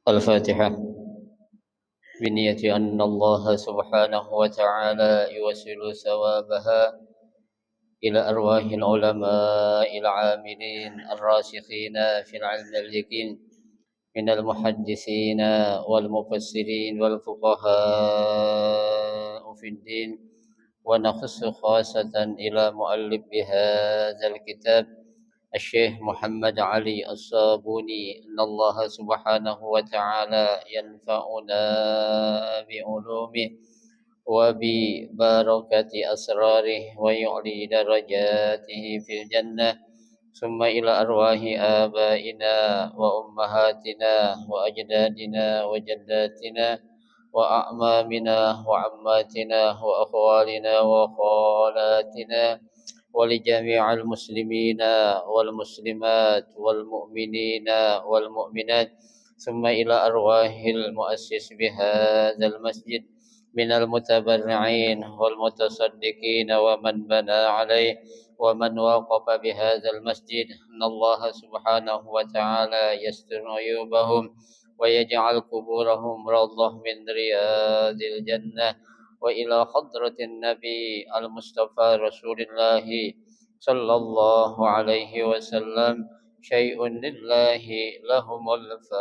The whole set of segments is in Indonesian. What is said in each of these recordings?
الفاتحة. بنية أن الله سبحانه وتعالى يوصل ثوابها إلى أرواح العلماء العاملين الراسخين في العلم اليقين من المحدثين والمفسرين والفقهاء في الدين، ونخص خاصة إلى مؤلف بهذا الكتاب الشيخ محمد علي الصابوني، أن الله سبحانه وتعالى ينفعنا بعلومه وببركة أسراره ويعلي درجاته في الجنة. ثم إلى أرواح آبائنا وأمهاتنا وأجدادنا وجداتنا وأعمامنا وعماتنا وأخوالنا وخالاتنا، ولجميع المسلمين والمسلمات والمؤمنين والمؤمنات، ثم إلى أرواح المؤسس بهذا المسجد من المتبرعين والمتصدقين ومن بنى عليه ومن وقف بهذا المسجد، أن الله سبحانه وتعالى يستر عيوبهم ويجعل قبورهم روضة من رياض الجنة. وإلى حضرة النبي المصطفى رسول الله صلى الله عليه وسلم شيء لله لهم الفاتحة.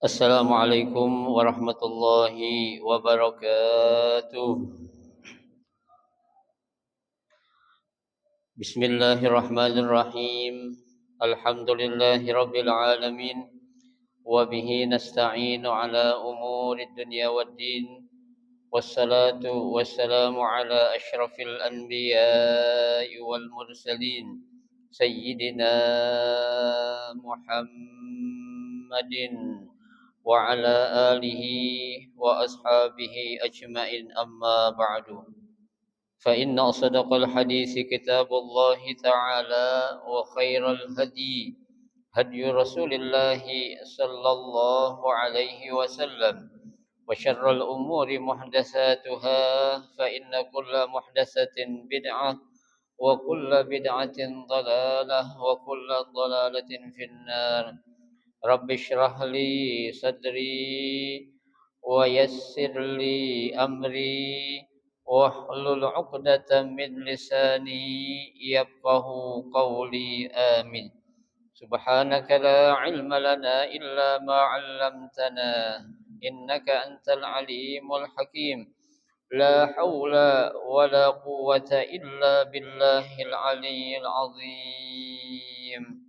Assalamualaikum warahmatullahi wabarakatuh. Bismillahirrahmanirrahim. Alhamdulillahi rabbil alamin. Wa bihi nasta'inu ala umuri dunya waddin. Wassalatu wassalamu ala asyrafil anbiya'i wal mursalin Sayyidina Muhammadin wa ala alihi wa ashabihi ajma'in, amma ba'du. Fa inna asdaqal hadisi kitabullah ta'ala wa khairal hadi hadi Rasulillah sallallahu alaihi wasallam wa syarrul umuri muhdatsatuha fa inna kulla muhdatsatin bid'ah wa kulla bid'atin dhalalah wa kulla dhalalatin finnar. Rabbi shrah li sadri wa yassir li amri wahlul 'uqdatam min lisani yafqahu qawli. Amin. Subhanaka la ilma lana illa ma 'allamtana innaka antal alimul hakim. La haula wa la quwwata illa billahil aliyyil azim.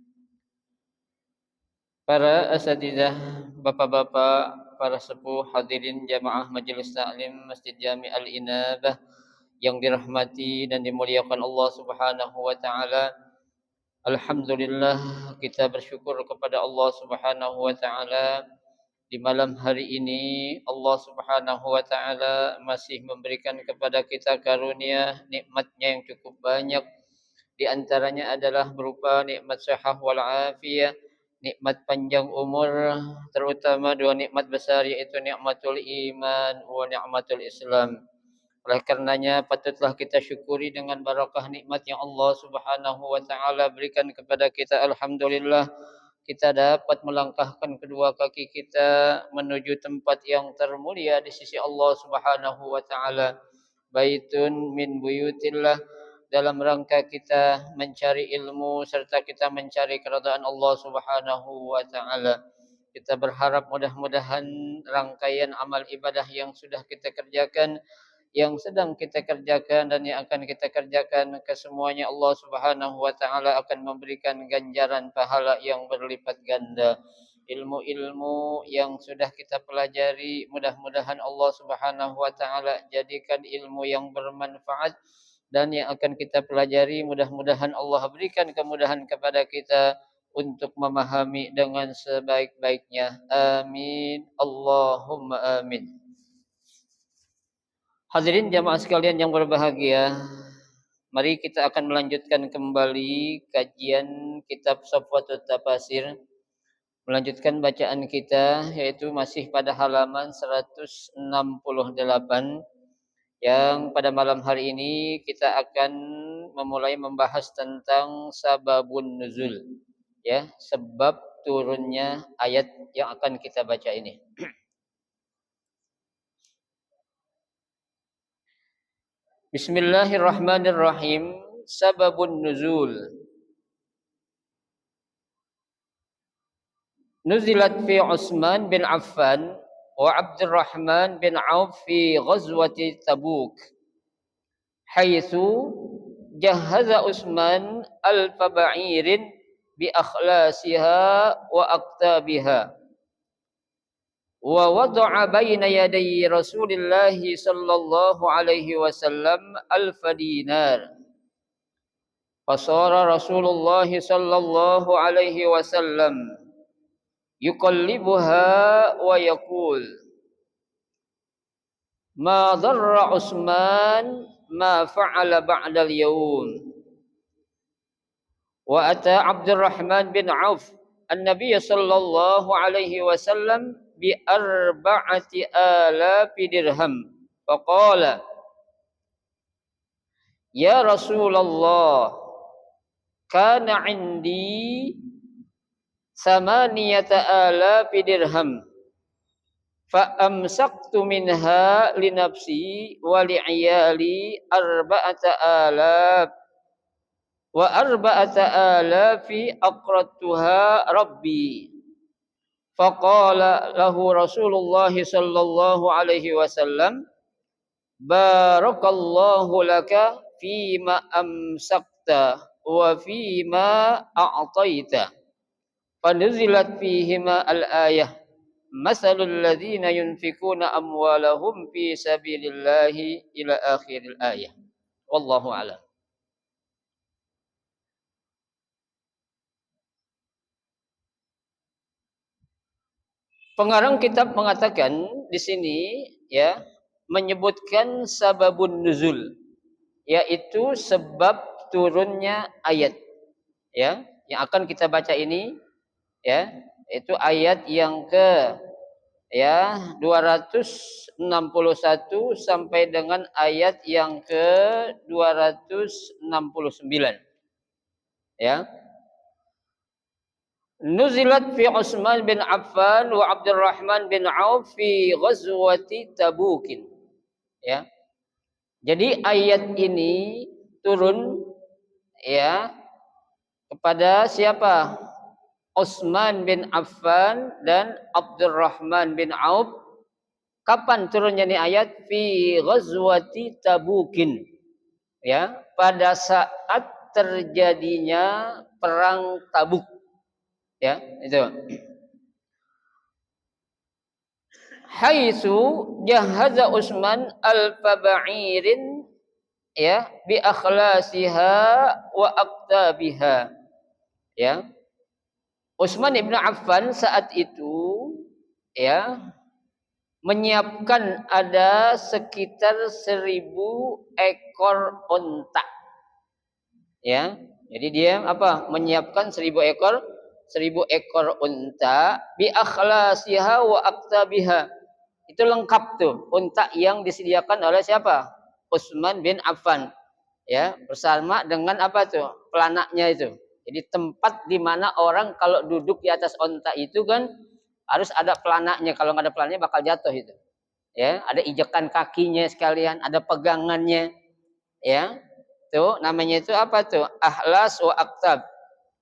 Para asatidzah, bapak-bapak, para sepuh, hadirin jamaah majelis taklim Masjid Jami Al-Inabah yang dirahmati dan dimuliakan Allah Subhanahu wa taala. Alhamdulillah, kita bersyukur kepada Allah Subhanahu wa taala di malam hari ini Allah Subhanahu wa taala masih memberikan kepada kita karunia nikmat-Nya yang cukup banyak. Di antaranya adalah berupa nikmat sehat wal afiyah, nikmat panjang umur, terutama dua nikmat besar yaitu nikmatul iman wa nikmatul Islam. Oleh karenanya patutlah kita syukuri dengan barakah nikmat yang Allah Subhanahu wa taala berikan kepada kita. Alhamdulillah, kita dapat melangkahkan kedua kaki kita menuju tempat yang termulia di sisi Allah Subhanahu wa taala. Baitun min buyutillah, dalam rangka kita mencari ilmu serta kita mencari keridhaan Allah Subhanahu wa taala. Kita berharap mudah-mudahan rangkaian amal ibadah yang sudah kita kerjakan, yang sedang kita kerjakan dan yang akan kita kerjakan, kesemuanya Allah Subhanahu wa taala akan memberikan ganjaran pahala yang berlipat ganda. Ilmu-ilmu yang sudah kita pelajari, mudah-mudahan Allah Subhanahu wa taala jadikan ilmu yang bermanfaat, dan yang akan kita pelajari mudah-mudahan Allah berikan kemudahan kepada kita untuk memahami dengan sebaik-baiknya. Amin. Allahumma amin. Hadirin jamaah sekalian yang berbahagia, mari kita akan melanjutkan kembali kajian kitab Safwatut Tafasir. Melanjutkan bacaan kita yaitu masih pada halaman 168 yang pada malam hari ini kita akan memulai membahas tentang sababun nuzul, ya, sebab turunnya ayat yang akan kita baca ini. Bismillahirrahmanirrahim. Sababun nuzul. Nuzilat fi Utsman bin Affan wa Abdurrahman bin Auf fi ghazwati Tabuk. Haitsu jahaza Utsman alfa ba'irin bi akhlasiha wa aqtabiha. Wa wada'a baina yaday Rasulillah sallallahu alaihi wasallam alfa dinar. Fasara Rasulullah sallallahu alaihi wasallam yuqallibuha wa yaqul ma dharra Utsman ma fa'ala ba'da al-yawm. Wa ata Abdurrahman bin Auf an-nabiy sallallahu alaihi wasallam bi arba'ati alafi dirham faqala ya Rasulullah kana indi samaniyata alafi dirham fa amsaktu minha li nafsi wa li iyali arba'ata alaf wa arba'ata alafi aqradtuha rabbi. Faqala lahu Rasulullah sallallahu alaihi wasallam barakallahu laka fima amsakta wa fima a'taita. Fanuzilat fihima al-ayah masalul ladzina yunfikuna amwalahum fi sabilillahi ila akhiril ayah. Wallahu a'lam. Pengarang kitab mengatakan di sini, ya, menyebutkan sababun nuzul, yaitu sebab turunnya ayat, ya, yang akan kita baca ini, ya, itu ayat yang ke, ya, 261 sampai dengan ayat yang ke 269, ya. Nuzilat fi Utsman bin Affan wa Abdurrahman bin Auf fi ghazwati Tabuk. Ya. Jadi ayat ini turun, ya, kepada siapa? Utsman bin Affan dan Abdurrahman bin Auf. Kapan turunnya ini ayat? Fi ghazwati Tabukin. Ya, pada saat terjadinya perang Tabuk. Ya, itu. Haitsu jahaza Utsman alfa ba'irin, ya, bi akhlasiha wa aqtabiha. Ya. Utsman bin Affan saat itu, ya, menyiapkan ada sekitar 1000 ekor unta. Ya. Jadi dia apa? Menyiapkan 1000 ekor unta bi akhlasiha wa aqtabiha. Itu lengkap tuh unta yang disediakan oleh siapa? Utsman bin Affan, ya, bersama dengan apa tuh? Pelanaknya itu. Jadi tempat di mana orang kalau duduk di atas unta itu kan harus ada pelanaknya. Kalau nggak ada pelanaknya bakal jatuh itu. Ya, ada ijakan kakinya sekalian, ada pegangannya. Ya. Tuh namanya itu apa tuh? Ahlas wa aqtab.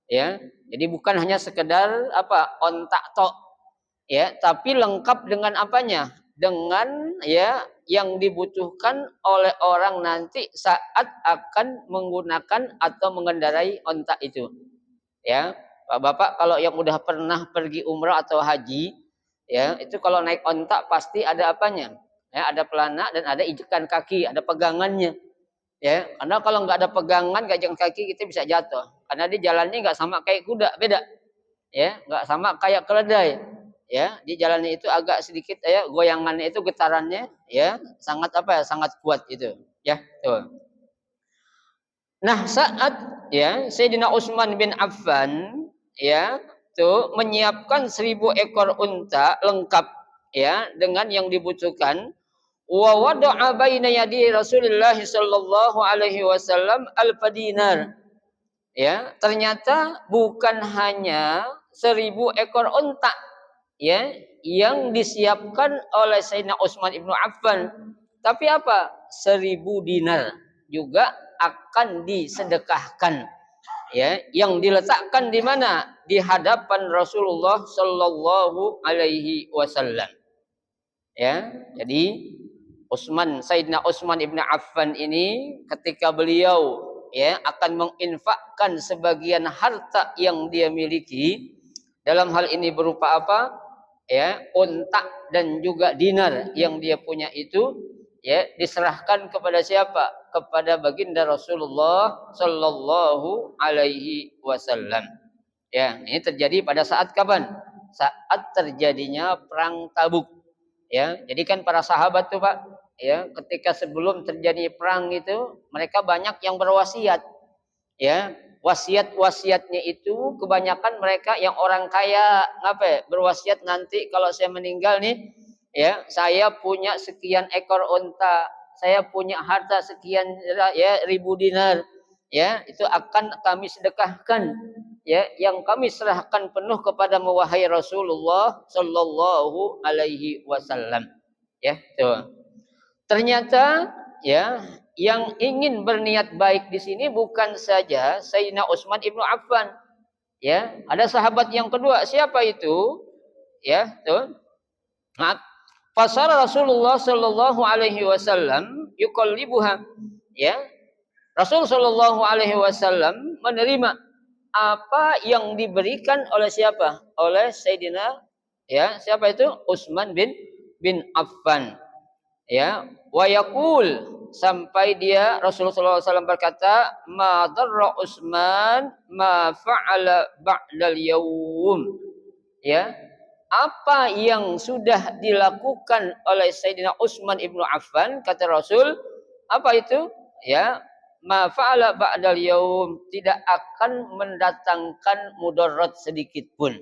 Ya. Jadi bukan hanya sekedar apa ontak tok, ya, tapi lengkap dengan apanya? Dengan, ya, yang dibutuhkan oleh orang nanti saat akan menggunakan atau mengendarai ontak itu. Ya, Bapak kalau yang udah pernah pergi umrah atau haji, ya, itu kalau naik ontak pasti ada apanya? Ya, ada pelana dan ada ijakan kaki, ada pegangannya. Ya, karena kalau nggak ada pegangan, nggak ijakan kaki kita bisa jatuh. Karena dia jalannya nggak sama kayak kuda, beda. ya, enggak sama kayak keledai. Ya, di jalannya itu agak sedikit ya goyangannya itu getarannya ya sangat apa ya, sangat kuat itu. Ya, tuh. Nah, saat ya Sayyidina Utsman bin Affan ya tuh menyiapkan 1.000 ekor unta lengkap ya dengan yang dibutuhkan wa wada'a baina yadi Rasulullah sallallahu alaihi wasallam al-dinar. Ya, ternyata bukan hanya 1.000 ekor unta ya yang disiapkan oleh Sayyidina Utsman bin Affan, tapi apa? 1.000 dinar juga akan disedekahkan ya yang diletakkan di mana? Di hadapan Rasulullah sallallahu alaihi wasallam. Ya, jadi Sayyidina Utsman ibn Affan ini ketika beliau ya akan menginfakkan sebagian harta yang dia miliki, dalam hal ini berupa apa? Ya, unta dan juga dinar yang dia punya itu ya diserahkan kepada siapa? Kepada baginda Rasulullah sallallahu alaihi wasallam. Ya, ini terjadi pada saat kapan? Saat terjadinya perang Tabuk. Ya, jadi kan para sahabat tuh Pak, ya, ketika sebelum terjadi perang itu mereka banyak yang berwasiat. Ya, wasiat-wasiatnya itu kebanyakan mereka yang orang kaya ngapa ya, berwasiat nanti kalau saya meninggal nih, ya, saya punya sekian ekor unta, saya punya harta sekian ya ribu dinar, ya, itu akan kami sedekahkan, ya, yang kami serahkan penuh kepada wahai Rasulullah sallallahu alaihi wasallam. Ya, tuh. Ternyata ya yang ingin berniat baik di sini bukan saja Sayyidina Utsman ibnu Affan. Ya, ada sahabat yang kedua. Siapa itu? Ya, tuh. Nah, fasar Rasulullah sallallahu alaihi wasallam yuqallibuha. Ya, Rasul sallallahu alaihi wasallam menerima apa yang diberikan oleh siapa? Oleh Sayyidina ya, siapa itu? Utsman bin Affan. Ya, wa yaqul sampai dia Rasulullah SAW berkata, ma darra Utsman ma fa'ala ba'dal yaum. Ya, apa yang sudah dilakukan oleh Sayyidina Utsman ibnu Affan kata Rasul, apa itu? Ya, ma fa'ala ba'dal yaum, tidak akan mendatangkan mudarat sedikit pun.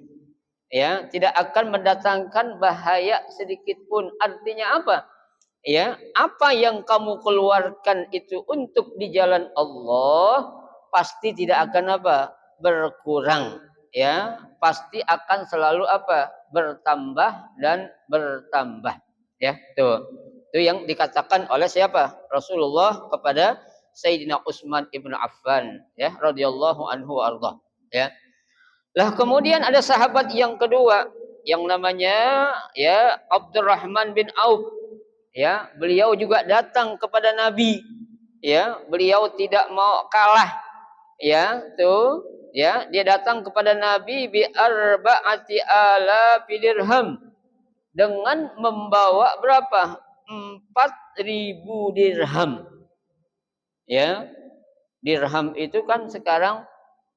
Ya, tidak akan mendatangkan bahaya sedikit pun. Artinya apa? Ya, apa yang kamu keluarkan itu untuk di jalan Allah pasti tidak akan apa? Berkurang. Ya, pasti akan selalu apa? Bertambah dan bertambah. Ya, tuh. Itu yang dikatakan oleh siapa? Rasulullah kepada Sayyidina Utsman ibnu Affan, ya, radhiyallahu anhu arda. Ya. Lah kemudian ada sahabat yang kedua yang namanya ya Abdurrahman bin Auf. Ya, beliau juga datang kepada Nabi. Ya, beliau tidak mau kalah. Ya, tuh, ya, dia datang kepada Nabi bi arba'ati alafi dirham dengan membawa berapa? 4.000 dirham. Ya, dirham itu kan sekarang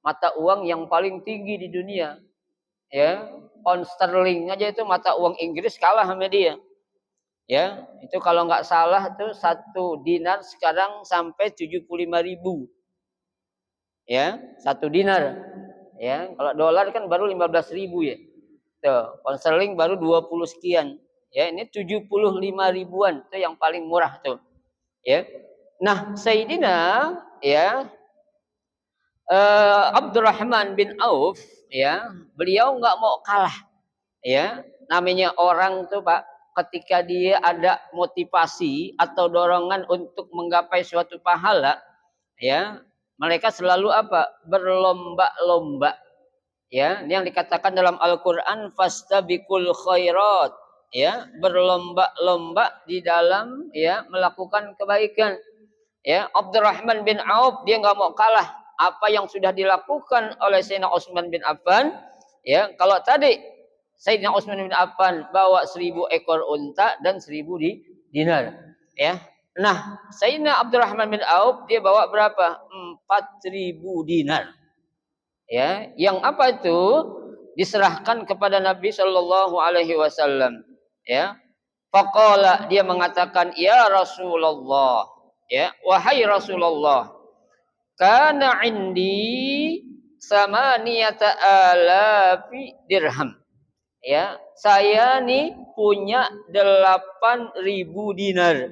mata uang yang paling tinggi di dunia. Ya, pound sterling aja itu mata uang Inggris kalah sama dia. Ya, itu kalau nggak salah tuh 1 dinar sekarang sampai 75.000. Ya, 1 dinar. Ya, kalau dolar kan baru 15.000 ya. Tuh, pound sterling baru 20 sekian. Ya, ini 75 ribuan itu yang paling murah tuh. Ya. Nah, Sayyidina ya Abdurrahman bin Auf ya, beliau nggak mau kalah. Ya, namanya orang tuh Pak, ketika dia ada motivasi atau dorongan untuk menggapai suatu pahala, ya, mereka selalu apa? Berlomba-lomba. Ya, ini yang dikatakan dalam Al-Qur'an fastabiqul khairat, ya, berlomba-lomba di dalam ya melakukan kebaikan. Ya, Abdurrahman bin Auf dia nggak mau kalah apa yang sudah dilakukan oleh Sayyidina Utsman bin Affan. Ya, kalau tadi Sayyidina Utsman bin Affan bawa 1.000 ekor unta dan 1.000 dinar. Ya. Nah, Sayyidina Abdurrahman bin Auf dia bawa berapa? 4.000 dinar. Ya, yang apa itu? diserahkan kepada Nabi sallallahu alaihi wasallam, ya. Faqala, dia mengatakan, ya Rasulullah, ya, wahai Rasulullah, kana indi samaniyata alafi dirham. Ya, saya nih punya 8.000 dinar.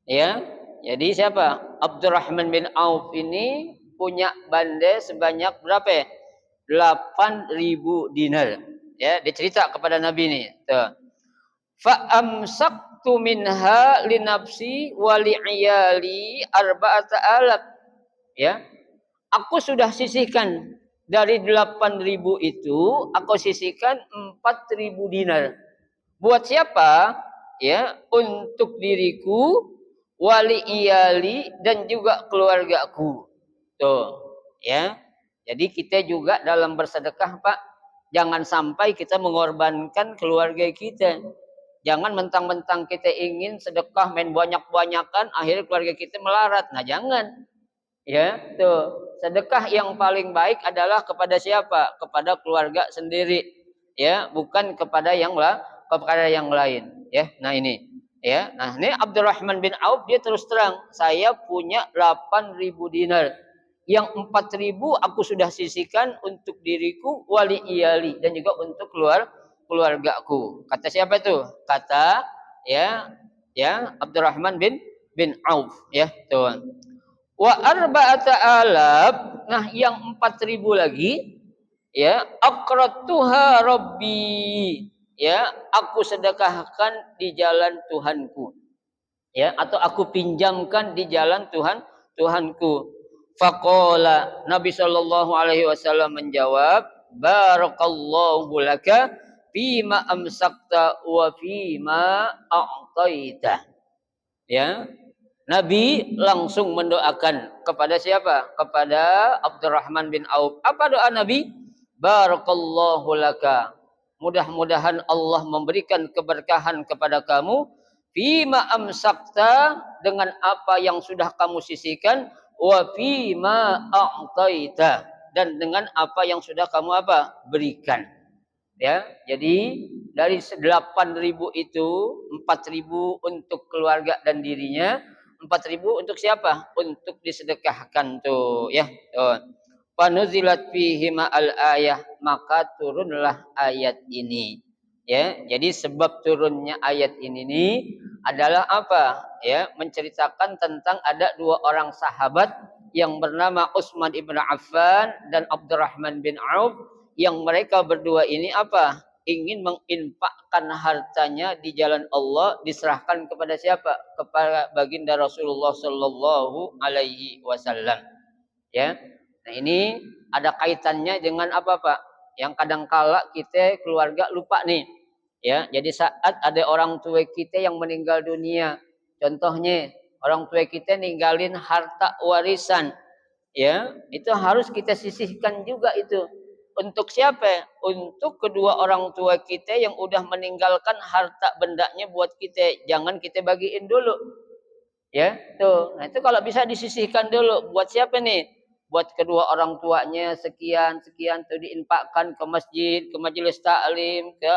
Ya, jadi siapa? Abdurrahman bin Auf ini punya bande sebanyak berapa ya? 8.000 dinar. Ya, dicerita kepada Nabi nih. Tuh. Fa amsaktu minha li nafsi wa li iyali arba'ata alaf. Ya. Aku sudah sisihkan dari 8.000 itu, aku sisihkan 4.000 dinar. Buat siapa? Ya, untuk diriku, wali iyali dan juga keluargaku. Tuh, ya. Jadi kita juga dalam bersedekah, Pak, jangan sampai kita mengorbankan keluarga kita. Jangan mentang-mentang kita ingin sedekah main banyak-banyakan, akhirnya keluarga kita melarat. Nah, jangan. Ya, tuh. Sedekah yang paling baik adalah kepada siapa? Kepada keluarga sendiri. Ya, bukan kepada yang lain. Ya, nah ini. Ya, nah ini Abdurrahman bin Auf dia terus terang, saya punya 8.000 dinar. Yang 4.000 aku sudah sisihkan untuk diriku, wali iyali dan juga untuk keluargaku. Kata siapa itu? Kata ya Abdurrahman bin Auf, ya, tuh. Wa arba'ata alaf, nah yang 4.000 lagi, ya, aqratuha rabbi, ya, aku sedekahkan di jalan Tuhanku, ya, atau aku pinjamkan di jalan Tuhanku. Faqala, Nabi sallallahu alaihi wasallam menjawab, barakallahu laka fima amsakta wa fima a'taita. Ya, Nabi langsung mendoakan kepada siapa? Kepada Abdurrahman bin Auf. Apa doa Nabi? Barakallahu laka. Mudah-mudahan Allah memberikan keberkahan kepada kamu. Fima amsakta, dengan apa yang sudah kamu sisihkan. Wa fima a'taita, dan dengan apa yang sudah kamu berikan. Ya, jadi dari 8.000 itu 4.000 untuk keluarga dan dirinya, 4.000 untuk siapa? Untuk disedekahkan tuh, ya. Tuh. Fanuzilat fihi ma'al ayah, maka turunlah ayat ini. Ya, jadi sebab turunnya ayat ini nih adalah apa? Ya, menceritakan tentang ada dua orang sahabat yang bernama Utsman ibn Affan dan Abdurrahman bin Auf, yang mereka berdua ini ingin menginfakkan hartanya di jalan Allah, diserahkan kepada siapa? Kepada baginda Rasulullah sallallahu alaihi wasallam. Ya. Nah, ini ada kaitannya dengan apa, Pak? Yang kadangkala kita keluarga lupa nih. Ya, jadi saat ada orang tua kita yang meninggal dunia, contohnya orang tua kita ninggalin harta warisan, ya, itu harus kita sisihkan juga itu. Untuk siapa? Untuk kedua orang tua kita yang udah meninggalkan harta bendanya buat kita. Jangan kita bagiin dulu. Ya, tuh. Nah, itu kalau bisa disisihkan dulu. Buat siapa nih? Buat kedua orang tuanya sekian tuh diinfakkan ke masjid, ke majelis taklim, ke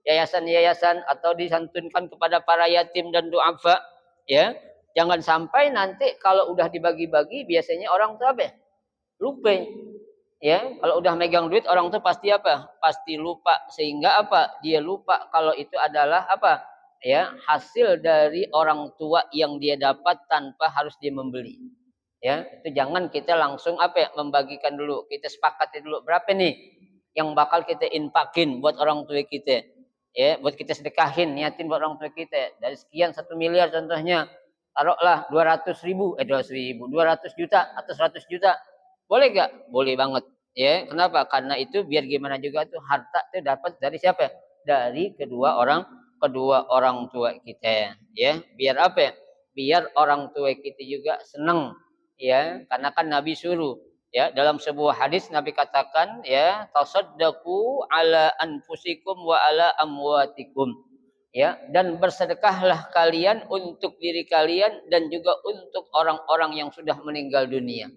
yayasan-yayasan, atau disantunkan kepada para yatim dan duafa, ya. Jangan sampai nanti kalau udah dibagi-bagi biasanya orang tuh lupa. Ya, kalau udah megang duit orang tuh pasti pasti lupa, sehingga dia lupa kalau itu adalah ya, hasil dari orang tua yang dia dapat tanpa harus dia membeli. Ya, itu jangan kita langsung membagikan dulu. Kita sepakati dulu berapa nih yang bakal kita infakin buat orang tua kita. Ya, buat kita sedekahin, niatin buat orang tua kita. Dari sekian 1 miliar contohnya, taruhlah 200 juta atau 100 juta. Boleh gak? Boleh banget. Ya, kenapa? Karena itu biar gimana juga tuh harta itu dapat dari siapa? Dari kedua orang tua kita. Ya, biar biar orang tua kita juga senang. Ya, karena kan Nabi suruh. Ya, dalam sebuah hadis Nabi katakan, ya, tasaddaqu ala anfusikum wa ala amwatikum. Ya, dan bersedekahlah kalian untuk diri kalian dan juga untuk orang-orang yang sudah meninggal dunia.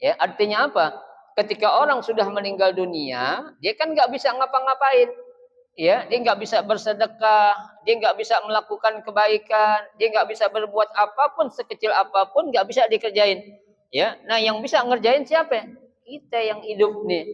Ya, artinya apa? ketika orang sudah meninggal dunia, dia kan nggak bisa ngapa-ngapain. Ya, dia nggak bisa bersedekah, dia nggak bisa melakukan kebaikan, dia nggak bisa berbuat apapun sekecil apapun nggak bisa dikerjain. Ya, nah yang bisa ngerjain siapa? Kita yang hidup nih,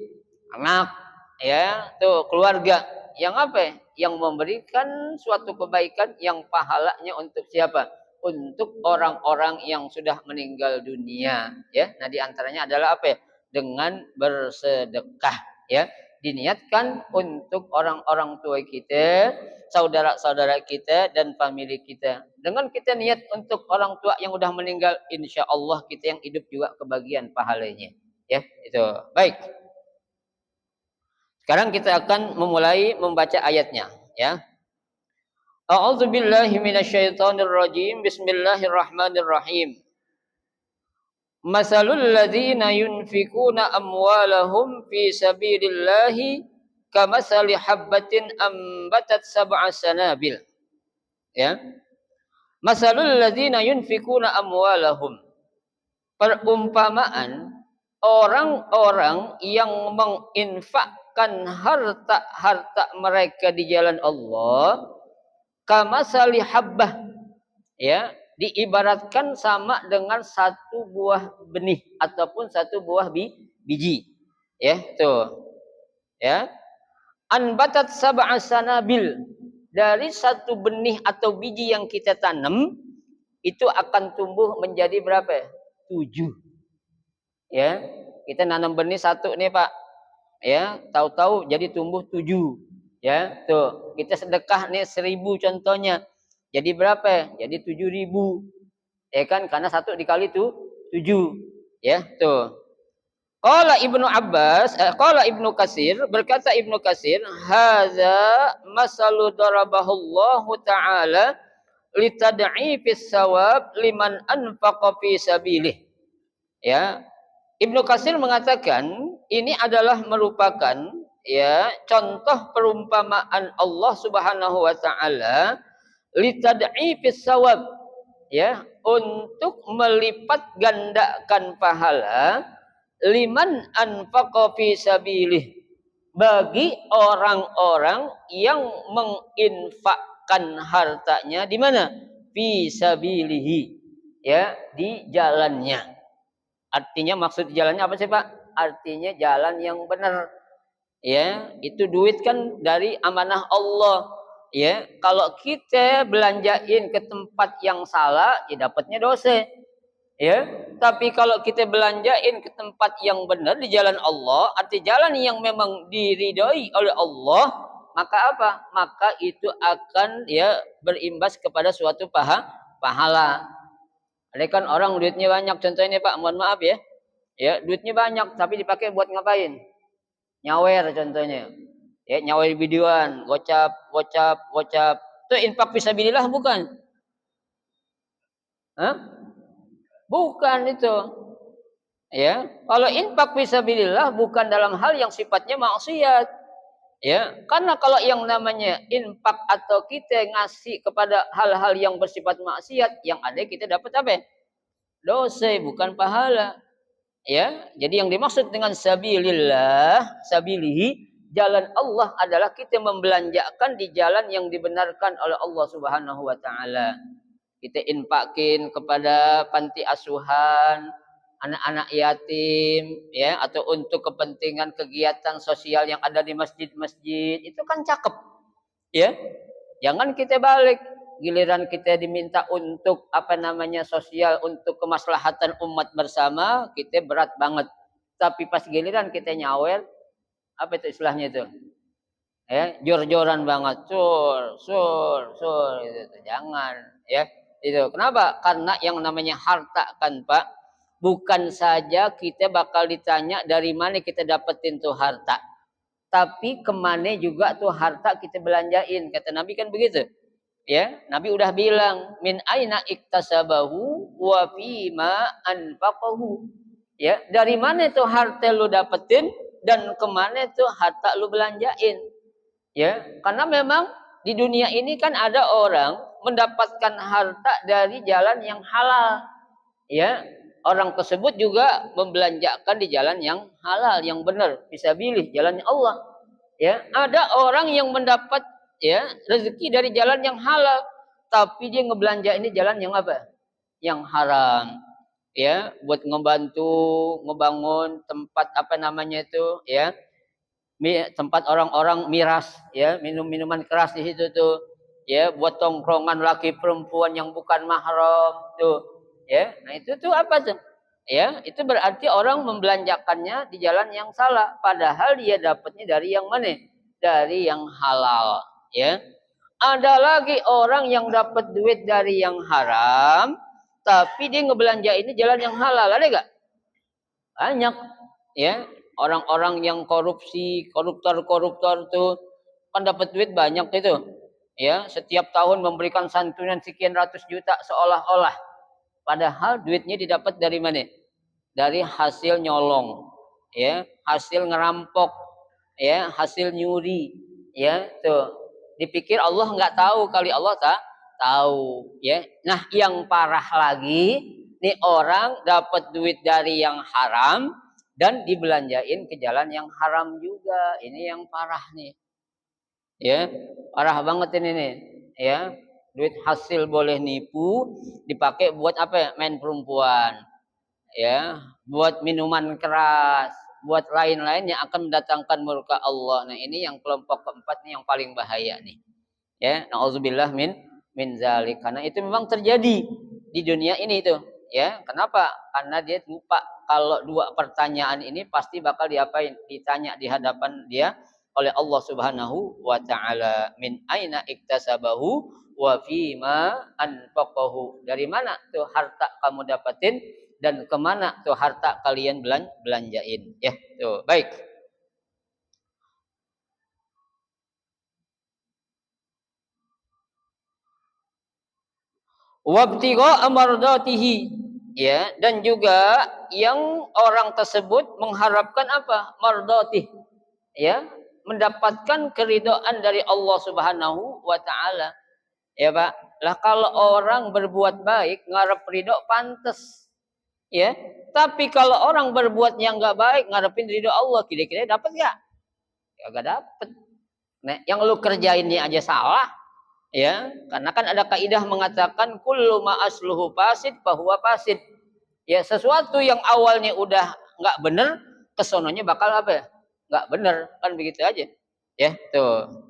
anak, ya, tuh keluarga, yang apa? Yang memberikan suatu kebaikan yang pahalanya untuk siapa? Untuk orang-orang yang sudah meninggal dunia. Ya, nah diantaranya adalah apa? Dengan bersedekah. Ya, diniatkan untuk orang-orang tua kita, saudara-saudara kita dan famili kita. Dengan kita niat untuk orang tua yang udah meninggal, insya Allah kita yang hidup juga kebagian pahalanya. Ya, itu. Baik. Sekarang kita akan memulai membaca ayatnya, ya. A'udzu billahi minasyaitonir rajim. Bismillahirrahmanirrahim. Masalul ladzina yunfikuna amwalahum fi sabilillahi kamasali habbatin ambatat sab'a sanabil. Ya. Masalul ladzina yunfikuna amwalahum. Perumpamaan orang-orang yang menginfakkan harta-harta mereka di jalan Allah kamasali habbah, ya, diibaratkan sama dengan satu buah benih ataupun satu buah biji, ya, tuh, ya, anbatat sab'a sanabil, dari satu benih atau biji yang kita tanam itu akan tumbuh menjadi berapa? 7. Ya, kita nanam benih satu nih Pak, ya, tahu-tahu jadi tumbuh 7. Ya, tuh, kita sedekah nih 1000 contohnya. Jadi berapa? Jadi 7000. Ya kan, karena satu dikali tuh 7. Ya, tuh. Qala Ibnu Katsir, berkata Ibnu Katsir, hadza masalu darabahullahu taala litad'ifis sawab liman anfaqa fi sabilih. Ya, Ibnu Katsir mengatakan ini adalah merupakan, ya, contoh perumpamaan Allah Subhanahu wa taala litad'ifis sawab, ya, untuk melipat gandakan pahala liman anfaqa fi sabilih, bagi orang-orang yang menginfakkan hartanya di mana? Fi sabilihi, ya, di jalannya. Artinya maksud jalannya apa sih Pak? Artinya jalan yang benar. Ya, itu duit kan dari amanah Allah. Ya, kalau kita belanjain ke tempat yang salah, ya dapatnya dosa. Ya, tapi kalau kita belanjain ke tempat yang benar di jalan Allah, arti jalan yang memang diridhoi oleh Allah, maka apa? Maka itu akan, ya, berimbas kepada suatu pahala. Ada kan orang duitnya banyak, contohnya Pak, mohon maaf ya. Ya, duitnya banyak tapi dipakai buat ngapain? Nyawer contohnya. Ya, nyawer videoan, gocap, gocap, gocap. Itu infak fisabilillah bukan? Hah? Bukan itu. Ya, kalau infak fisabilillah bukan dalam hal yang sifatnya maksiat. Ya, karena kalau yang namanya infak atau kita ngasih kepada hal-hal yang bersifat maksiat, yang ada kita dapat apa? Dosa, bukan pahala. Ya, jadi yang dimaksud dengan sabilillah, sabilihi, jalan Allah adalah kita membelanjakan di jalan yang dibenarkan oleh Allah Subhanahu wa taala. Kita infakin kepada panti asuhan, anak-anak yatim, ya, atau untuk kepentingan kegiatan sosial yang ada di masjid-masjid, itu kan cakep. Ya. Jangan kita balik, giliran kita diminta untuk apa namanya sosial, untuk kemaslahatan umat bersama, kita berat banget. Tapi pas giliran kita nyawer, apa itu istilahnya itu? Ya, jor-joran banget, sur, gitu. Jangan, ya. Itu. Kenapa? Karena yang namanya harta kan, Pak, bukan saja kita bakal ditanya dari mana kita dapetin tuh harta, tapi kemana juga tuh harta kita belanjain. Kata Nabi kan begitu. Ya, Nabi udah bilang, min aina iktasabahu wa fima anfaqahu. Ya, dari mana tuh harta lu dapetin dan kemana tuh harta lu belanjain. Ya, karena memang di dunia ini kan ada orang mendapatkan harta dari jalan yang halal. Ya, orang tersebut juga membelanjakan di jalan yang halal, yang benar, bisa pilih jalannya Allah. Ya, ada orang yang mendapat ya rezeki dari jalan yang halal, tapi dia ngebelanja ini jalan yang apa? Yang haram. Ya, buat ngebantu ngebangun tempat apa namanya itu, ya, tempat orang-orang miras, ya, minum minuman keras di situ tuh, ya, buat tongkrongan laki perempuan yang bukan mahram tuh, ya. Nah itu tuh apa tuh? Ya, itu berarti orang membelanjakannya di jalan yang salah, padahal dia dapatnya dari yang mana? Dari yang halal, ya. Ada lagi orang yang dapat duit dari yang haram, tapi dia ngebelanja ini jalan yang halal, ada gak? Banyak, ya. Orang-orang yang korupsi, koruptor-koruptor tuh kan dapat duit banyak itu. Ya, setiap tahun memberikan santunan sekian ratus juta seolah-olah. Padahal duitnya didapat dari mana? Dari hasil nyolong, ya, hasil ngerampok, ya, hasil nyuri, ya, tuh. Dipikir Allah nggak tahu, kali Allah tak tahu, ya. Nah, yang parah lagi, nih orang dapat duit dari yang haram dan dibelanjain ke jalan yang haram juga. Ini yang parah nih. Ya, parah banget ini nih, ya. Duit hasil boleh nipu, dipakai buat apa ya? Main perempuan, ya, buat minuman keras, buat lain-lain yang akan mendatangkan murka Allah. Nah, ini yang kelompok keempat nih yang paling bahaya nih. Ya, nauzubillah min zalik. Karena itu memang terjadi di dunia ini itu, ya. Kenapa? Karena dia lupa kalau dua pertanyaan ini pasti bakal diapain? Ditanya di hadapan dia oleh Allah Subhanahu wa taala. Min aina iktasabahu wa fima anfaqahu. Dari mana tuh harta kamu dapatin dan kemana tuh harta kalian belanjain, ya. Tuh, baik. Wabtigha amardatihi, ya, dan juga yang orang tersebut mengharapkan apa? Mardatih, ya, mendapatkan keridhaan dari Allah Subhanahu wa taala. Ya, Pak. Lah kalau orang berbuat baik ngarep ridho pantas, ya. Tapi kalau orang berbuat yang enggak baik ngarepin ridho Allah, kira-kira dapat enggak? Kagak dapat. Nah, yang lu kerjain ini aja salah. Ya, karena kan ada kaidah mengatakan kullu ma asluhu fasid fahuwa fasid. Ya, sesuatu yang awalnya udah nggak bener, kesononya bakal apa ya? Nggak bener, kan begitu aja. Ya, tuh.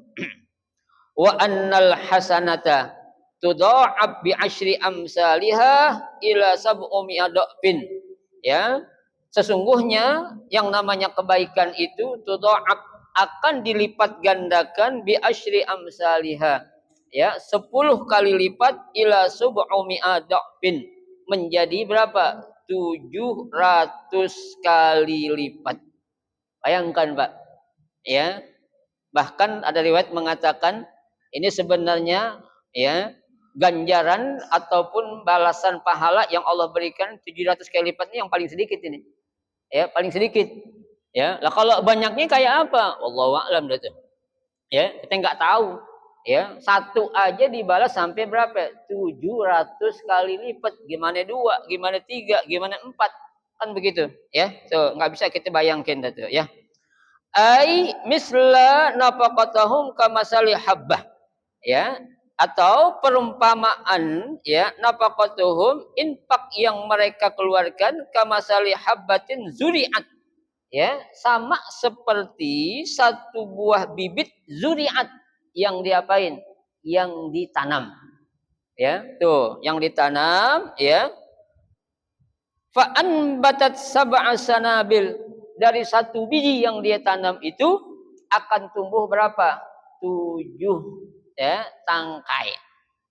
Wa annal hasanata tudha'ab bi asyri amsalihah ila sab'umi adafin. Ya, sesungguhnya yang namanya kebaikan itu tudha'ab akan dilipat gandakan bi asyri amsalihah, ya, 10 kali lipat ila sub'umi adafin, menjadi berapa? 700 kali lipat. Bayangkan, Pak. Ya, bahkan ada riwayat mengatakan ini sebenarnya, ya, ganjaran ataupun balasan pahala yang Allah berikan 700 kali lipat ini yang paling sedikit ini. Ya, paling sedikit. Ya, lah kalau banyaknya kayak apa? Wallahu a'lam dah tuh. Ya, kita nggak tahu. Ya, satu aja dibalas sampai berapa? 700 kali lipat. Gimana dua? Gimana tiga? Gimana empat? Kan begitu, ya. Tuh, nggak bisa kita bayangkan dah tuh, ya. Ai misla nafaqatahum kamasali habbah, ya, atau perumpamaan, ya, nafaqatuhum, infak yang mereka keluarkan, kamasali habbatin zuri'at, ya, sama seperti satu buah bibit zuri'at yang diapain? Yang ditanam, ya, tuh, yang ditanam, ya. Fa anbatat sab'a sanabil, dari satu biji yang dia tanam itu akan tumbuh berapa? 7, ya, tangkai.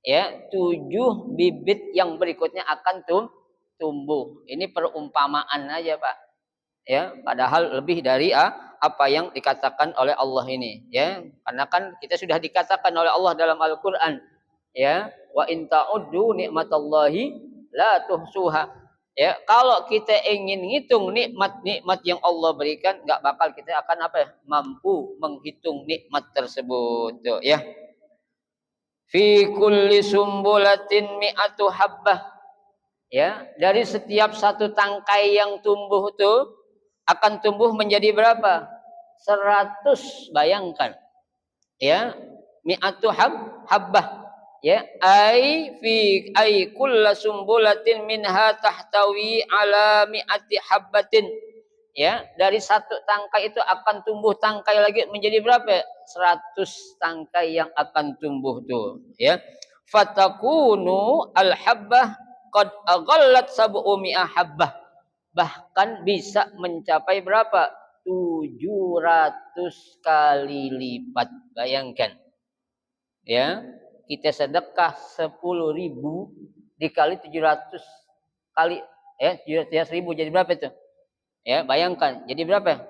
Ya, 7 bibit yang berikutnya akan tumbuh. Ini perumpamaan aja, Pak. Ya, padahal lebih dari apa yang dikatakan oleh Allah ini, ya. Karena kan kita sudah dikatakan oleh Allah dalam Al-Qur'an, ya, wa in ta'uddu nikmatallahi la tuhsuha. Ya, kalau kita ingin ngitung nikmat-nikmat yang Allah berikan, nggak bakal kita akan apa ya? Mampu menghitung nikmat tersebut, tuh, ya. Fi kulli sumbulatin mi'atu habbah. Ya, dari setiap satu tangkai yang tumbuh itu akan tumbuh menjadi berapa? 100, bayangkan. Ya, mi'atu habbah. Ya, ai kullu sumbulatin minha tahtawi ala mi'ati habbatin. Ya, dari satu tangkai itu akan tumbuh tangkai lagi menjadi berapa? 100 tangkai yang akan tumbuh tuh, ya. Fatakunu al-habbah qad aghallat sab'u mi'ah habbah. Bahkan bisa mencapai berapa? 700 kali lipat. Bayangkan. Ya, kita sedekah 10.000 dikali 700 kali, ya, 700.000 jadi berapa itu? Ya, bayangkan. Jadi berapa?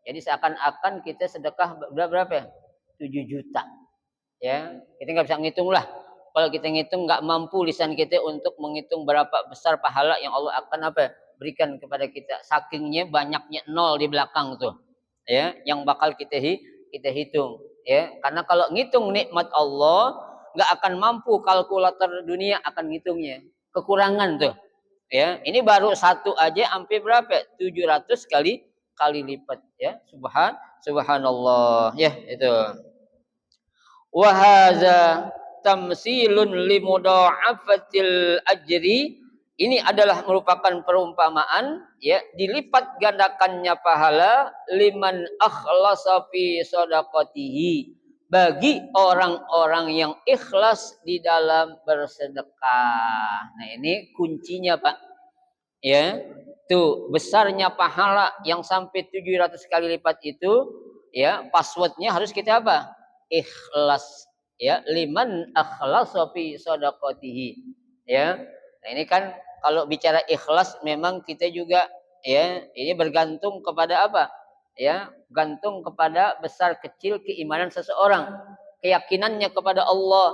Jadi seakan-akan kita sedekah berapa? 7 juta. Ya, kita nggak bisa ngitung lah. Kalau kita ngitung nggak mampu lisan kita untuk menghitung berapa besar pahala yang Allah akan berikan kepada kita. Sakingnya banyaknya nol di belakang tuh. Ya, yang bakal kita hitung. Ya, karena kalau ngitung nikmat Allah nggak akan mampu kalkulator dunia akan ngitungnya. Kekurangan tuh. Ya, ini baru satu aja sampai berapa? 700 kali lipat, ya. Subhanallah, ya, itu. Wa hadza tamsilun limudha'afatil ajri. Ini adalah merupakan perumpamaan, ya, dilipat gandakannya pahala liman akhlasa fi shadaqatihi, bagi orang-orang yang ikhlas di dalam bersedekah. Nah, ini kuncinya, Pak. Ya, tuh besarnya pahala yang sampai 700 kali lipat itu, ya, passwordnya harus kita apa? Ikhlas, ya, liman akhlasa fi shadaqatihi, ya. Nah, ini kan kalau bicara ikhlas memang kita juga, ya, ini bergantung kepada apa? Ya, gantung kepada besar kecil keimanan seseorang, keyakinannya kepada Allah,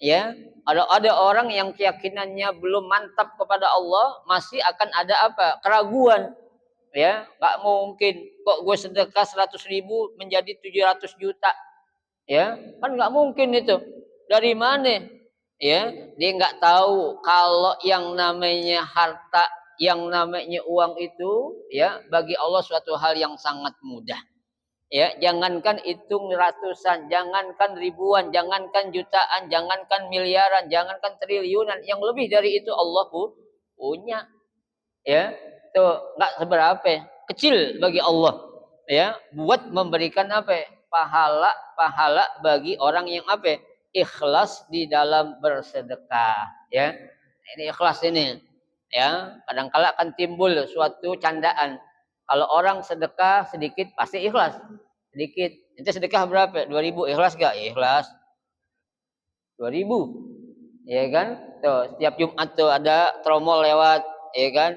ya. Ada orang yang keyakinannya belum mantap kepada Allah, masih akan ada apa? Keraguan. Ya, nggak mungkin kok gue sedekah 100.000 menjadi 700 juta. Ya, kan nggak mungkin itu. Dari mana? Ya, dia nggak tahu kalau yang namanya harta, yang namanya uang itu, ya, bagi Allah suatu hal yang sangat mudah. Ya, jangankan hitung ratusan, jangankan ribuan, jangankan jutaan, jangankan miliaran, jangankan triliunan, yang lebih dari itu Allah punya. Ya, tuh nggak seberapa, kecil bagi Allah. Ya, buat memberikan pahala bagi orang yang ikhlas di dalam bersedekah. Ya, ini ikhlas ini. Ya, kadang-kala akan timbul suatu candaan. Kalau orang sedekah sedikit pasti ikhlas. Sedikit. Ente sedekah berapa? 2.000, ikhlas gak? Ya, ikhlas. 2.000. Ya kan? Tuh, setiap Jumat tuh ada tromol lewat, ya kan?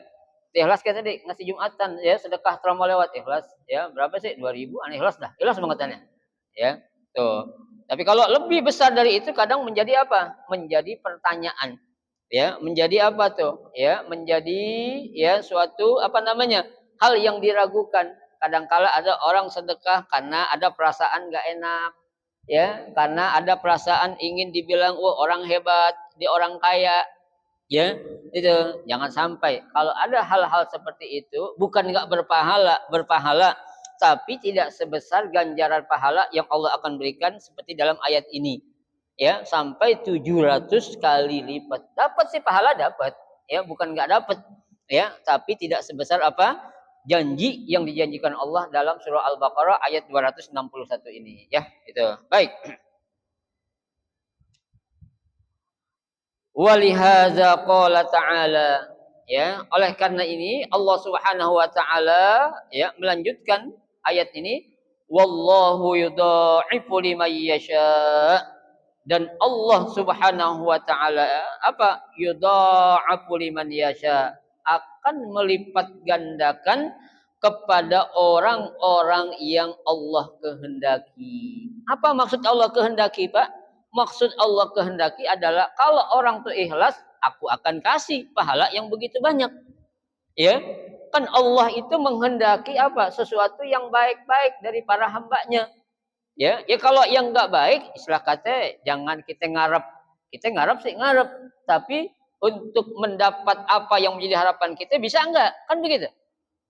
Ikhlas kan tadi ngasih Jumatan, ya, sedekah tromol lewat, ikhlas. Ya, berapa sih? 2.000, ikhlas dah. Ikhlas bangetannya. Ya. Tuh. Tapi kalau lebih besar dari itu kadang menjadi apa? Menjadi pertanyaan. Ya, menjadi apa tuh? Ya, menjadi, ya, suatu hal yang diragukan. Kadangkala ada orang sedekah karena ada perasaan gak enak, ya, karena ada perasaan ingin dibilang, wah, orang hebat, dia orang kaya, ya, itu. Jangan sampai kalau ada hal-hal seperti itu, bukan nggak berpahala, tapi tidak sebesar ganjaran pahala yang Allah akan berikan seperti dalam ayat ini. Ya, sampai 700 kali lipat. Dapat sih pahala, dapat. Ya, bukan nggak dapat. Ya, tapi tidak sebesar janji yang dijanjikan Allah dalam surah Al-Baqarah ayat 261 ini. Ya, itu. Baik. Walihadza qala ta'ala. Ya, oleh karena ini Allah Subhanahu wa taala, ya, melanjutkan ayat ini, wallahu yudha'ifu liman yasha'. Dan Allah Subhanahu wa taala yudha'afu liman yasha, akan melipat gandakan kepada orang-orang yang Allah kehendaki. Apa maksud Allah kehendaki, Pak? Maksud Allah kehendaki adalah kalau orang itu ikhlas, aku akan kasih pahala yang begitu banyak. Ya, kan Allah itu menghendaki sesuatu yang baik-baik dari para hambanya. Ya, ya, kalau yang nggak baik, istilah kata jangan kita ngarep. Kita ngarep sih ngarep, tapi untuk mendapat apa yang menjadi harapan kita, bisa enggak? Kan begitu.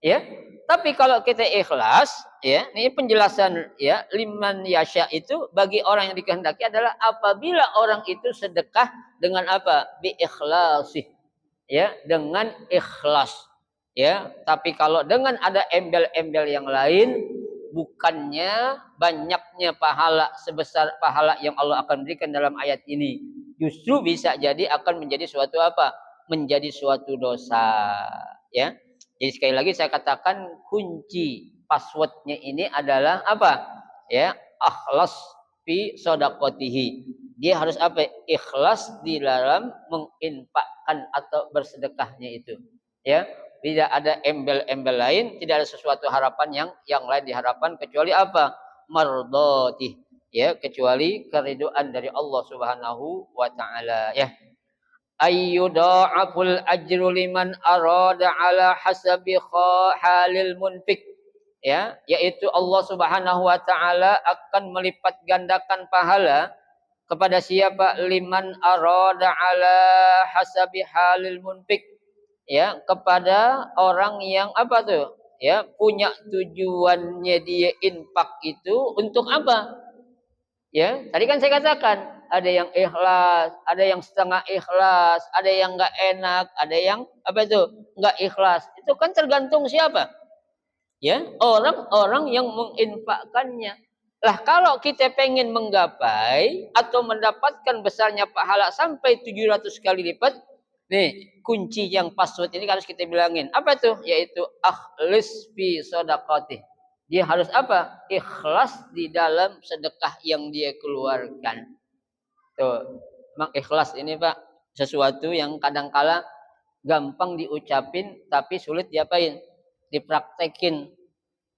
Ya. Tapi kalau kita ikhlas, ya, ini penjelasan ya, liman yasya itu bagi orang yang dikehendaki adalah apabila orang itu sedekah dengan apa? Bi ikhlasi. Ya, dengan ikhlas. Ya, tapi kalau dengan ada embel-embel yang lain, bukannya banyaknya pahala sebesar pahala yang Allah akan berikan dalam ayat ini. Justru bisa jadi akan menjadi suatu apa? Menjadi suatu dosa. Ya. Jadi sekali lagi saya katakan kunci passwordnya ini adalah apa? Ya, ikhlas fi sodakotihi. Dia harus apa? Ikhlas di dalam menginfakkan atau bersedekahnya itu. Ya, tidak ada embel-embel lain, tidak ada sesuatu harapan yang lain diharapkan kecuali apa? Mardati. Ya, kecuali keriduan dari Allah Subhanahu wa taala, ya. Ayyudha'aful ajru liman arada ala hasabi halil munfik, ya, yaitu Allah Subhanahu wa taala akan melipat gandakan pahala kepada siapa? Liman arada ala hasabi halil munfik, ya, kepada orang yang apa tuh? Ya, punya tujuannya dia infak itu untuk apa? Ya, tadi kan saya katakan ada yang ikhlas, ada yang setengah ikhlas, ada yang enggak enak, ada yang apa itu? Enggak ikhlas. Itu kan tergantung siapa? Ya, orang-orang yang menginfakkannya. Lah kalau kita pengen menggapai atau mendapatkan besarnya pahala sampai 700 kali lipat, nih kunci yang password ini harus kita bilangin. Apa tuh? Yaitu akhlis fi shadaqati. Dia harus apa? Ikhlas di dalam sedekah yang dia keluarkan. Tuh, memang ikhlas ini Pak sesuatu yang kadangkala gampang diucapin tapi sulit diapain? Dipraktekin.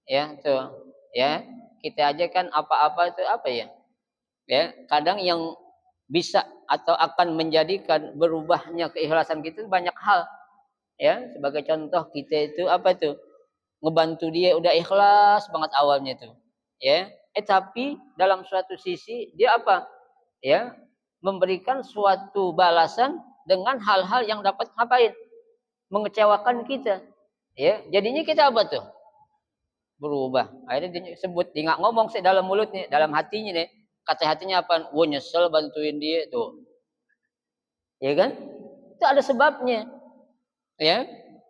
Ya, tuh. Ya, kita aja kan apa-apa itu apa ya? Ya, kadang yang bisa atau akan menjadikan berubahnya keikhlasan kita banyak hal. Ya, sebagai contoh kita itu apa tuh? Ngebantu dia udah ikhlas banget awalnya tuh, ya, tapi dalam suatu sisi dia apa, ya, memberikan suatu balasan dengan hal-hal yang dapat ngapain, mengecewakan kita, ya, jadinya kita apa tuh, berubah. Akhirnya dia sebut, dia nggak ngomong sih dalam mulutnya, dalam hatinya nih, kata hatinya apa, wah nyesel bantuin dia tuh, ya kan, itu ada sebabnya, ya,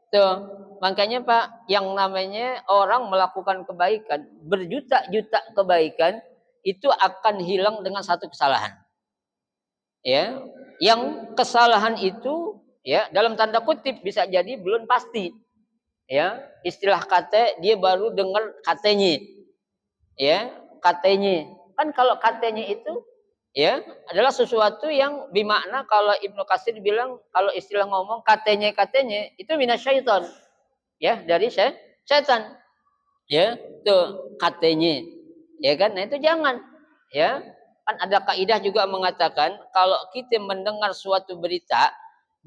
tuh. Makanya Pak, yang namanya orang melakukan kebaikan, berjuta-juta kebaikan, itu akan hilang dengan satu kesalahan. Ya, yang kesalahan itu, ya, dalam tanda kutip bisa jadi belum pasti. Ya, istilah kata dia baru dengar katanya. Ya, katanya. Kan kalau katanya itu, ya, adalah sesuatu yang bermakna kalau Ibnu Katsir bilang kalau istilah ngomong katanya itu minasyaiton. Ya, dari setan, ya, tuh katanya, ya kan, nah itu jangan, ya, kan ada kaidah juga mengatakan kalau kita mendengar suatu berita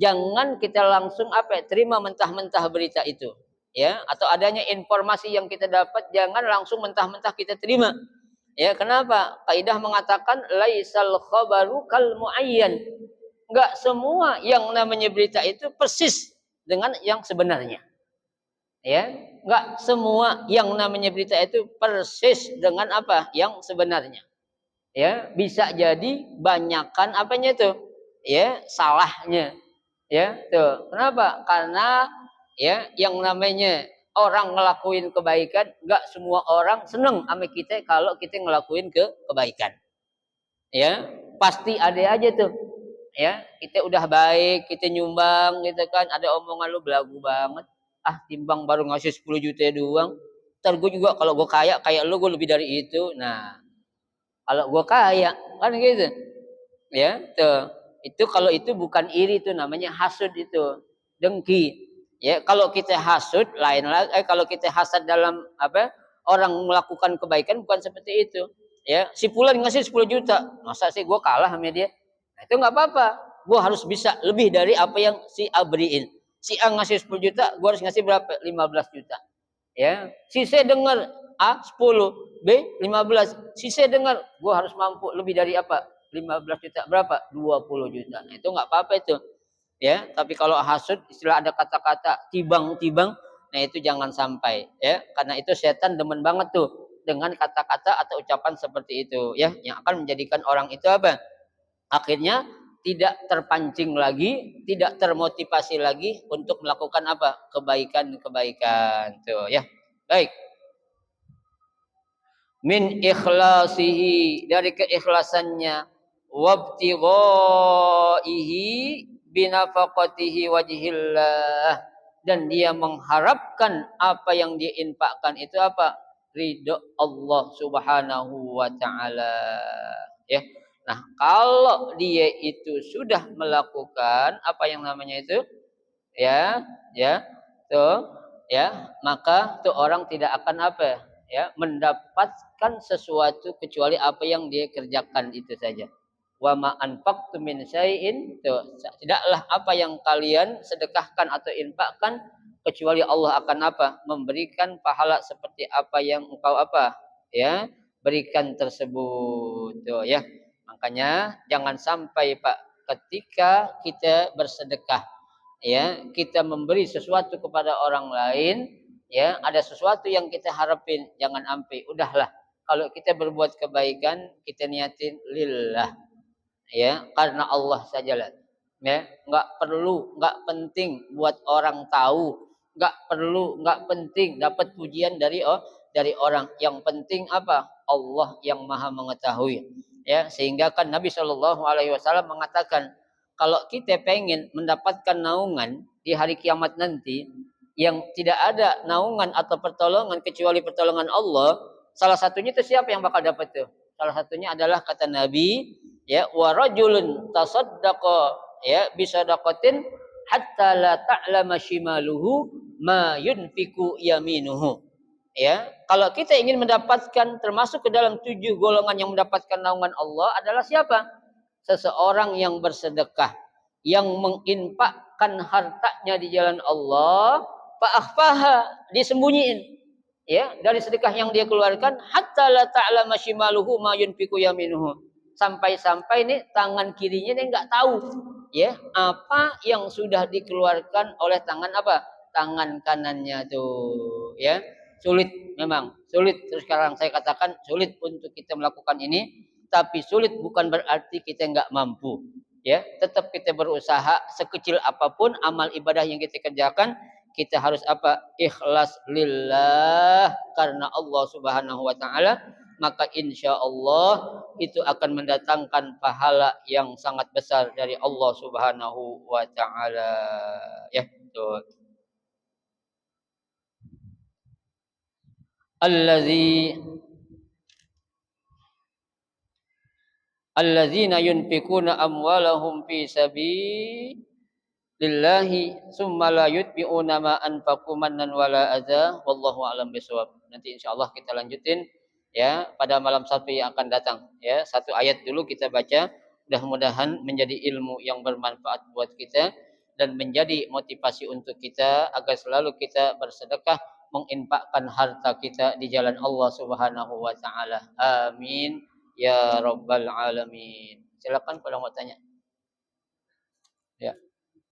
jangan kita langsung apa terima mentah-mentah berita itu, ya, atau adanya informasi yang kita dapat jangan langsung mentah-mentah kita terima, ya, kenapa? Kaidah mengatakan laisal khabaru kal muayyan, enggak semua yang namanya berita itu persis dengan yang sebenarnya. Ya, enggak semua yang namanya berita itu persis dengan apa yang sebenarnya. Ya, bisa jadi banyakan apanya itu? Ya, salahnya. Ya, tuh. Kenapa? Karena ya yang namanya orang ngelakuin kebaikan, enggak semua orang seneng sama kita kalau kita ngelakuin kebaikan. Ya, pasti ada aja tuh. Ya, kita udah baik, kita nyumbang gitu kan, ada omongan lu belagu banget. Ah, timbang baru ngasih 10 juta doang. Ntar gue juga kalau gue kaya kayak lu gue lebih dari itu. Nah, kalau gue kaya kan gitu. Ya, tuh. Itu kalau itu bukan iri itu namanya hasud itu. Dengki. Ya, kalau kita hasud lain lagi kalau kita hasad dalam apa? Orang melakukan kebaikan bukan seperti itu. Ya, si Fulan ngasih 10 juta. Masa sih gue kalah sama dia? Nah, itu enggak apa-apa. Gue harus bisa lebih dari apa yang si A beriin. Si A ngasih 10 juta, gue harus ngasih berapa? 15 juta. Ya, si C dengar A 10, B 15. Si C dengar, gue harus mampu lebih dari apa? 15 juta berapa? 20 juta. Nah, itu enggak apa-apa itu. ya. Tapi kalau hasud istilah ada kata-kata tibang-tibang, nah itu jangan sampai ya, karena itu setan demen banget tuh dengan kata-kata atau ucapan seperti itu ya, yang akan menjadikan orang itu apa? Akhirnya tidak terpancing lagi, tidak termotivasi lagi untuk melakukan apa? Kebaikan-kebaikan. Tuh ya. Baik. Min ikhlasihi, dari keikhlasannya, wabtighaihi binafaqatihi wajhillah, dan dia mengharapkan apa yang diinfakkan itu apa? Ridho Allah Subhanahu wa taala. Ya. Nah, kalau dia itu sudah melakukan apa yang namanya itu, ya, ya, tuh, ya, maka tuh orang tidak akan apa, ya, mendapatkan sesuatu kecuali apa yang dia kerjakan itu saja. Wa ma anfaqtum min syai'in, tuh, tidaklah apa yang kalian sedekahkan atau infakkan kecuali Allah akan apa? Memberikan pahala seperti apa yang engkau apa? Ya, berikan tersebut. Tuh, ya. Makanya jangan sampai Pak, ketika kita bersedekah, ya, kita memberi sesuatu kepada orang lain, ya, ada sesuatu yang kita harapin, jangan ampe, udahlah, kalau kita berbuat kebaikan kita niatin lillah, ya, karena Allah sajalah, ya, nggak penting buat orang tahu, nggak penting dapat pujian dari orang, yang penting apa? Allah yang maha mengetahui, ya, sehingga kan Nabi Shallallahu Alaihi Wasallam mengatakan, kalau kita pengen mendapatkan naungan di hari kiamat nanti, yang tidak ada naungan atau pertolongan kecuali pertolongan Allah, salah satunya itu siapa yang bakal dapat tuh? Salah satunya adalah kata Nabi, ya, wa rajulun tasaddaqa, ya, bisadaqatin hatta la ta'lama shimaluhu ma yunfiku yaminuhu. Ya, kalau kita ingin mendapatkan termasuk ke dalam 7 golongan yang mendapatkan naungan Allah adalah siapa? Seseorang yang bersedekah, yang menginfakkan hartanya di jalan Allah, fa'akhfaha, disembunyiin, ya, dari sedekah yang dia keluarkan, hatta la ta'lama shimaluhu ma yunfiku yaminuhu, sampai-sampai nih tangan kirinya nih nggak tahu, ya, apa yang sudah dikeluarkan oleh tangan apa? Tangan kanannya tuh, ya. Sulit, memang sulit. Terus sekarang saya katakan sulit untuk kita melakukan ini, tapi sulit bukan berarti kita nggak mampu, ya. Tetap kita berusaha, sekecil apapun amal ibadah yang kita kerjakan, kita harus apa? Ikhlas lillah, karena Allah Subhanahu wa taala, maka insya Allah itu akan mendatangkan pahala yang sangat besar dari Allah Subhanahu wa taala. Ya, betul. Allazi allazina yunfikuna amwalahum fi sabilillahi summa la yutbi'una ma anfaqu mannan wala adza, wallahu a'lam bishawab. Nanti insyaallah kita lanjutin ya pada malam Sabtu yang akan datang, ya. Satu ayat dulu kita baca, mudah-mudahan menjadi ilmu yang bermanfaat buat kita dan menjadi motivasi untuk kita agar selalu kita bersedekah, menginfakkan harta kita di jalan Allah Subhanahu wa taala. Amin ya rabbal alamin. Silakan kalau mau tanya. Ya.